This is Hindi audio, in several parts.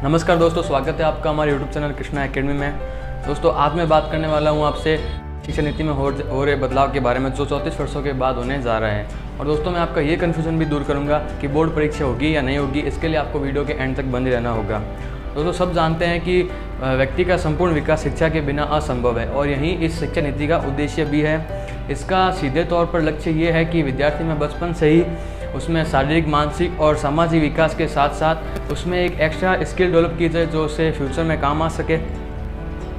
नमस्कार दोस्तों, स्वागत है आपका हमारे YouTube चैनल कृष्णा एकेडमी में। दोस्तों आज मैं बात करने वाला हूँ आपसे शिक्षा नीति में हो रहे बदलाव के बारे में जो 34 वर्षों के बाद होने जा रहा है। और दोस्तों मैं आपका ये कन्फ्यूजन भी दूर करूँगा कि बोर्ड परीक्षा होगी या नहीं होगी, इसके लिए आपको वीडियो के एंड तक बने रहना होगा। दोस्तों सब जानते हैं कि व्यक्ति का संपूर्ण विकास शिक्षा के बिना असंभव है और यही इस शिक्षा नीति का उद्देश्य भी है। इसका सीधे तौर पर लक्ष्य ये है कि विद्यार्थी में बचपन से ही उसमें शारीरिक, मानसिक और सामाजिक विकास के साथ साथ उसमें एक एक्स्ट्रा स्किल डेवलप की जाए जो उसे फ्यूचर में काम आ सके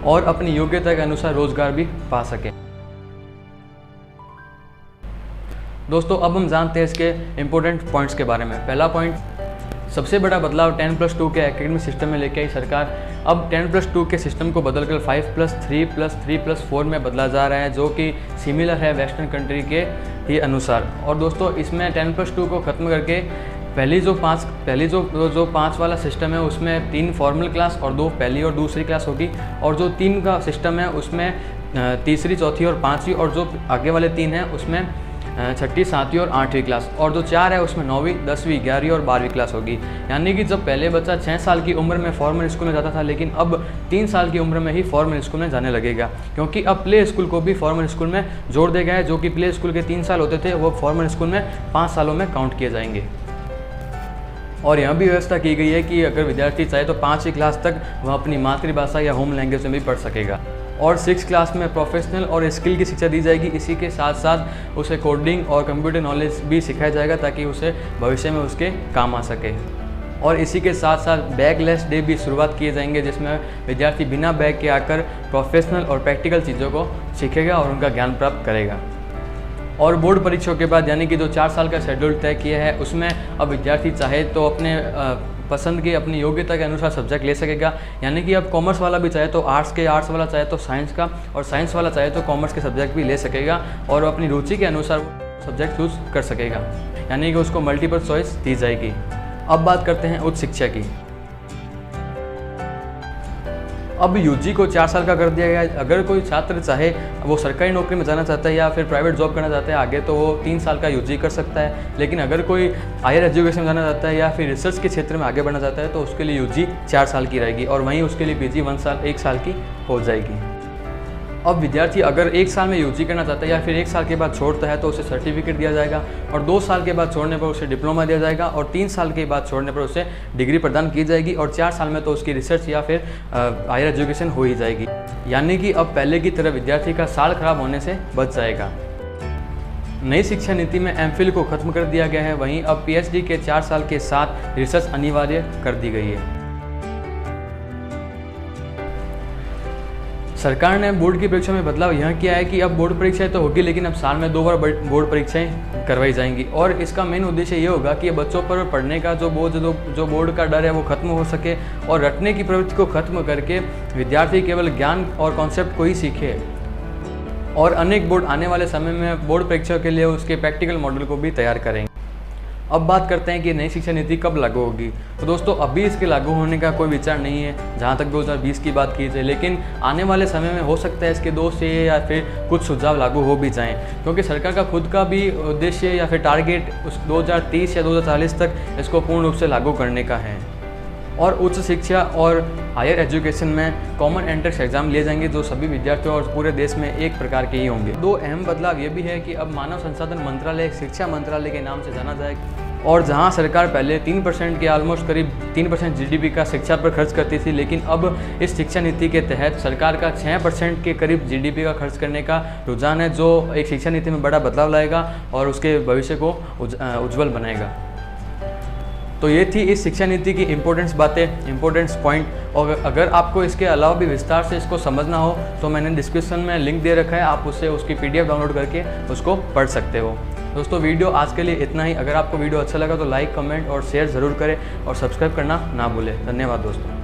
और अपनी योग्यता के अनुसार रोजगार भी पा सके। दोस्तों अब हम जानते हैं इसके इम्पोर्टेंट पॉइंट्स के बारे में। पहला पॉइंट, सबसे बड़ा बदलाव 10+2 के एकेडमिक सिस्टम में लेके आई सरकार। अब 10+2 के सिस्टम को बदलकर 5+3+3+4 में बदला जा रहा है, जो कि सिमिलर है वेस्टर्न कंट्री के ही अनुसार। और दोस्तों इसमें 10+2 को ख़त्म करके पहली जो पाँच वाला सिस्टम है उसमें 3 फॉर्मल क्लास और 2 पहली और दूसरी क्लास होगी, और जो 3 का सिस्टम है उसमें तीसरी, चौथी और पाँचवीं, और जो आगे वाले 3 हैं उसमें छठी, सातवीं और 8वीं क्लास, और जो 4 है उसमें 9वीं, 10वीं, 11वीं और 12वीं क्लास होगी। यानी कि जब पहले बच्चा 6 साल की उम्र में फॉर्मल स्कूल में जाता था, लेकिन अब 3 साल की उम्र में ही फॉर्मल स्कूल में जाने लगेगा, क्योंकि अब प्ले स्कूल को भी फॉर्मल स्कूल में जोड़ दिया गया है। जो कि प्ले स्कूल के 3 साल होते थे वो फॉर्मल स्कूल में 5 सालों में काउंट किए जाएंगे। और यहाँ भी व्यवस्था की गई है कि अगर विद्यार्थी चाहे तो 5वीं क्लास तक वह अपनी मातृभाषा या होम लैंग्वेज में भी पढ़ सकेगा। और 6 क्लास में प्रोफेशनल और स्किल की शिक्षा दी जाएगी। इसी के साथ साथ उसे कोडिंग और कंप्यूटर नॉलेज भी सिखाया जाएगा ताकि उसे भविष्य में उसके काम आ सके। और इसी के साथ साथ बैगलेस डे भी शुरुआत किए जाएंगे, जिसमें विद्यार्थी बिना बैग के आकर प्रोफेशनल और प्रैक्टिकल चीज़ों को सीखेगा और उनका ज्ञान प्राप्त करेगा। और बोर्ड परीक्षाओं के बाद यानी कि जो 4 साल का शेड्यूल तय किया है उसमें अब विद्यार्थी चाहे तो अपने पसंद के, अपनी योग्यता के अनुसार सब्जेक्ट ले सकेगा। यानी कि अब कॉमर्स वाला भी चाहे तो आर्ट्स वाला चाहे तो साइंस का, और साइंस वाला चाहे तो कॉमर्स के सब्जेक्ट भी ले सकेगा और अपनी रुचि के अनुसार सब्जेक्ट चूज कर सकेगा, यानी कि उसको मल्टीपल चॉइस दी जाएगी। अब बात करते हैं उच्च शिक्षा की। अब यूजी को 4 साल का कर दिया गया है। अगर कोई छात्र चाहे वो सरकारी नौकरी में जाना चाहता है या फिर प्राइवेट जॉब करना चाहता है आगे, तो वो 3 साल का यूजी कर सकता है। लेकिन अगर कोई हायर एजुकेशन में जाना चाहता है या फिर रिसर्च के क्षेत्र में आगे बढ़ना चाहता है तो उसके लिए यूजी 4 साल की रहेगी, और वहीं उसके लिए पीजी 1 साल की हो जाएगी। अब विद्यार्थी अगर 1 साल में यूजी करना चाहता है या फिर 1 साल के बाद छोड़ता है तो उसे सर्टिफिकेट दिया जाएगा, और 2 साल के बाद छोड़ने पर उसे डिप्लोमा दिया जाएगा, और 3 साल के बाद छोड़ने पर उसे डिग्री प्रदान की जाएगी, और 4 साल में तो उसकी रिसर्च या फिर हायर एजुकेशन हो ही जाएगी। यानी कि अब पहले की तरह विद्यार्थी का साल खराब होने से बच जाएगा। नई शिक्षा नीति में एमफिल को खत्म कर दिया गया है, वहीं अब पीएचडी के 4 साल के साथ रिसर्च अनिवार्य कर दी गई है। सरकार ने बोर्ड की परीक्षा में बदलाव यह किया है कि अब बोर्ड परीक्षाएं तो होगी, लेकिन अब साल में 2 बार बोर्ड परीक्षाएं करवाई जाएंगी, और इसका मेन उद्देश्य ये होगा कि बच्चों पर पढ़ने का जो बोर्ड का डर है वो खत्म हो सके, और रटने की प्रवृत्ति को खत्म करके विद्यार्थी केवल ज्ञान और कॉन्सेप्ट को ही सीखे। और अनेक बोर्ड आने वाले समय में बोर्ड परीक्षा के लिए उसके प्रैक्टिकल मॉडल को भी तैयार करेंगे। अब बात करते हैं कि नई शिक्षा नीति कब लागू होगी। तो दोस्तों अभी इसके लागू होने का कोई विचार नहीं है जहाँ तक 2020 की बात की जाए, लेकिन आने वाले समय में हो सकता है इसके 2 से या फिर कुछ सुझाव लागू हो भी जाएं, क्योंकि सरकार का खुद का भी उद्देश्य या फिर टारगेट उस 2030 या 2040 तक इसको पूर्ण रूप से लागू करने का है। और उच्च शिक्षा और हायर एजुकेशन में कॉमन एंट्रेंस एग्जाम लिए जाएंगे जो सभी विद्यार्थियों और पूरे देश में एक प्रकार के ही होंगे। 2 अहम बदलाव ये भी है कि अब मानव संसाधन मंत्रालय शिक्षा मंत्रालय के नाम से जाना जाएगा, और जहां सरकार पहले 3% के ऑलमोस्ट करीब 3% जीडीपी का शिक्षा पर खर्च करती थी, लेकिन अब इस शिक्षा नीति के तहत सरकार का 6% के करीब जीडीपी का खर्च करने का रुझान है, जो एक शिक्षा नीति में बड़ा बदलाव लाएगा और उसके भविष्य को उज्जवल बनाएगा। तो ये थी इस शिक्षा नीति की इम्पोर्टेंस बातें, इम्पोर्टेंस पॉइंट। और अगर आपको इसके अलावा भी विस्तार से इसको समझना हो तो मैंने डिस्क्रिप्शन में लिंक दे रखा है, आप उससे उसकी PDF डाउनलोड करके उसको पढ़ सकते हो। दोस्तों वीडियो आज के लिए इतना ही। अगर आपको वीडियो अच्छा लगा तो लाइक, कमेंट और शेयर ज़रूर करें, और सब्सक्राइब करना ना भूलें। धन्यवाद दोस्तों।